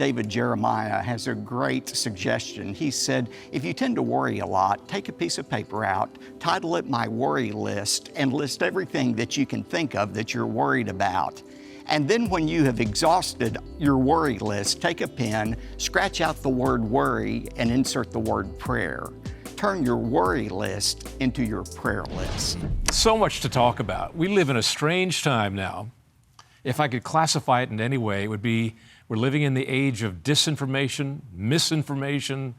David Jeremiah has a great suggestion. He said, if you tend to worry a lot, take a piece of paper out, title it My Worry List, and list everything that you can think of that you're worried about. And then when you have exhausted your worry list, take a pen, scratch out the word worry, and insert the word prayer. Turn your worry list into your prayer list. So much to talk about. We live in a strange time now. If I could classify it in any way, it would be we're living in the age of disinformation, misinformation,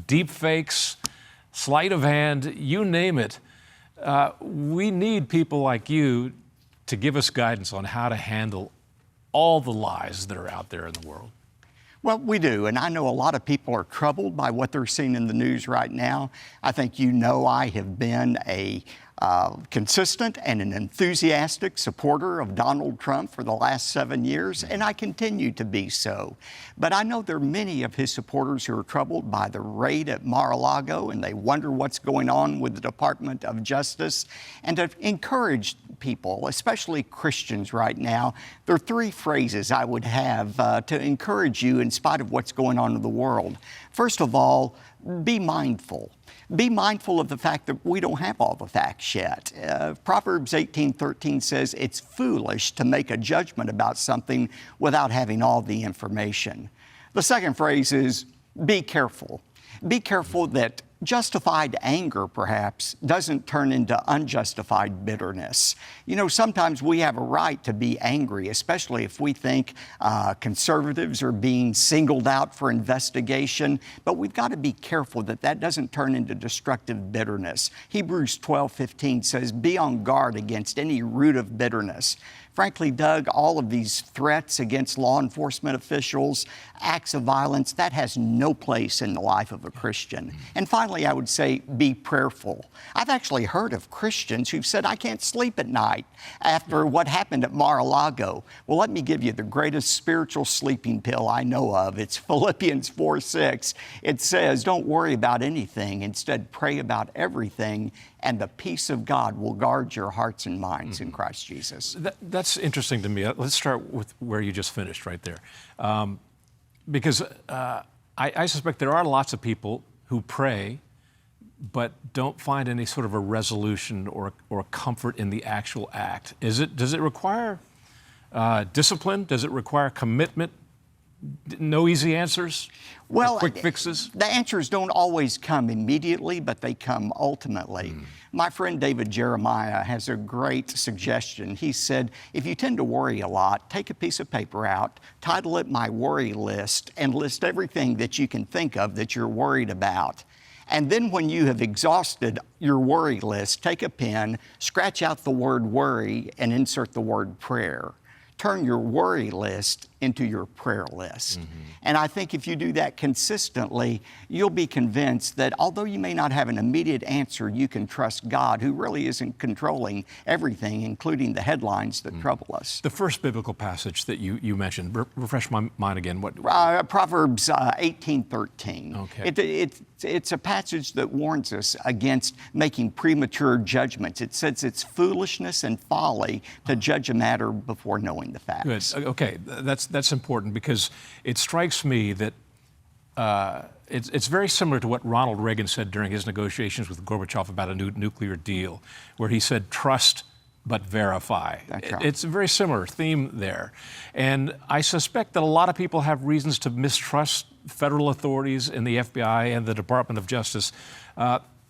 deep fakes, sleight of hand, you name it. We need people like you to give us guidance on how to handle all the lies that are out there in the world. Well, we do, and I know a lot of people are troubled by what they're seeing in the news right now. I think you know I have been a consistent and an enthusiastic supporter of Donald Trump for the last 7 years, and I continue to be so. But I know there are many of his supporters who are troubled by the raid at Mar-a-Lago, and they wonder what's going on with the Department of Justice. And to encourage people, especially Christians right now, there are 3 phrases I would have to encourage you in spite of what's going on in the world. First of all, be mindful. Be mindful of the fact that we don't have all the facts yet. Proverbs 18:13 says it's foolish to make a judgment about something without having all the information. The second phrase is be careful. Be careful that justified anger, perhaps, doesn't turn into unjustified bitterness. You know, sometimes we have a right to be angry, especially if we think conservatives are being singled out for investigation, but we've got to be careful that that doesn't turn into destructive bitterness. Hebrews 12:15 says, be on guard against any root of bitterness. Frankly, Doug, all of these threats against law enforcement officials, acts of violence, that has no place in the life of a Christian. And finally, I would say be prayerful. I've actually heard of Christians who've said, I can't sleep at night after what happened at Mar-a-Lago. Well, let me give you the greatest spiritual sleeping pill I know of. It's Philippians 4:6. It says, don't worry about anything. Instead, pray about everything, and the peace of God will guard your hearts and minds in Christ Jesus. That's interesting to me. Let's start with where you just finished right there. Because I suspect there are lots of people who pray but don't find any sort of a resolution or comfort in the actual act. Does it require discipline? Does it require commitment? No easy answers? Well, quick fixes? The answers don't always come immediately, but they come ultimately. My friend David Jeremiah has a great suggestion. He said, if you tend to worry a lot, take a piece of paper out, title it My Worry List, and list everything that you can think of that you're worried about. And then when you have exhausted your worry list, take a pen, scratch out the word worry, and insert the word prayer. Turn your worry list into your prayer list. And I think if you do that consistently, you'll be convinced that although you may not have an immediate answer, you can trust God, who really isn't controlling everything, including the headlines that trouble us. The first biblical passage that you mentioned, refresh my mind again. What? Proverbs 18:13. Okay. It's a passage that warns us against making premature judgments. It says it's foolishness and folly to judge a matter before knowing the facts. Good. Okay, that's important, because it strikes me that it's very similar to what Ronald Reagan said during his negotiations with Gorbachev about a new nuclear deal, where he said, trust but verify. That's right. It's a very similar theme there. And I suspect that a lot of people have reasons to mistrust federal authorities in the FBI and the Department of Justice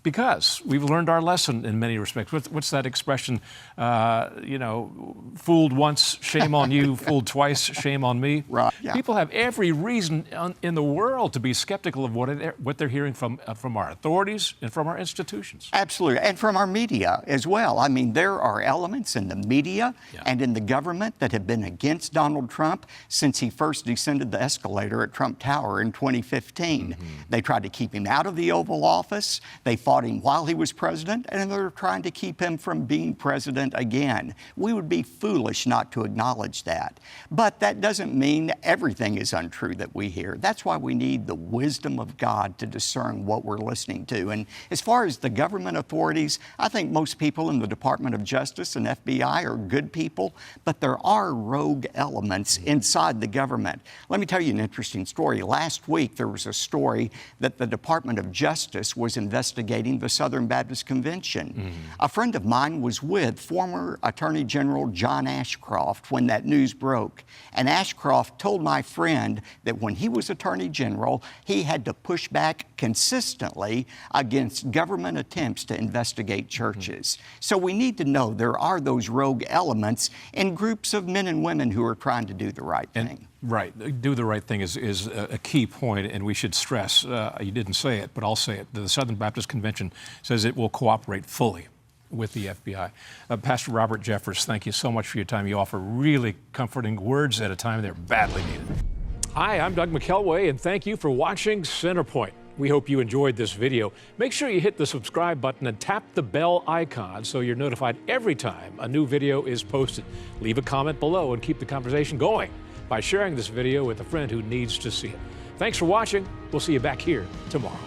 because we've learned our lesson in many respects. What's that expression? Fooled once, shame on you. Fooled twice, shame on me. Right. Yeah. People have every reason in the world to be skeptical of what they're hearing from our authorities and from our institutions. Absolutely, and from our media as well. I mean, there are elements in the media and in the government that have been against Donald Trump since he first descended the escalator at Trump Tower in 2015. They tried to keep him out of the Oval Office. They fought fought him while he was president, and they're trying to keep him from being president again. We would be foolish not to acknowledge that. But that doesn't mean everything is untrue that we hear. That's why we need the wisdom of God to discern what we're listening to. And as far as the government authorities, I think most people in the Department of Justice and FBI are good people, but there are rogue elements inside the government. Let me tell you an interesting story. Last week, there was a story that the Department of Justice was investigating the Southern Baptist Convention. A friend of mine was with former Attorney General John Ashcroft when that news broke. And Ashcroft told my friend that when he was Attorney General, he had to push back consistently against government attempts to investigate churches. So we need to know there are those rogue elements in groups of men and women who are trying to do the right thing. Right. Do the right thing is a key point, and we should stress, you didn't say it, but I'll say it. The Southern Baptist Convention says it will cooperate fully with the FBI. Pastor Robert Jeffress, thank you so much for your time. You offer really comforting words at a time they're badly needed. Hi, I'm Doug McKelway, and thank you for watching Centerpoint. We hope you enjoyed this video. Make sure you hit the subscribe button and tap the bell icon so you're notified every time a new video is posted. Leave a comment below and keep the conversation going by sharing this video with a friend who needs to see it. Thanks for watching. We'll see you back here tomorrow.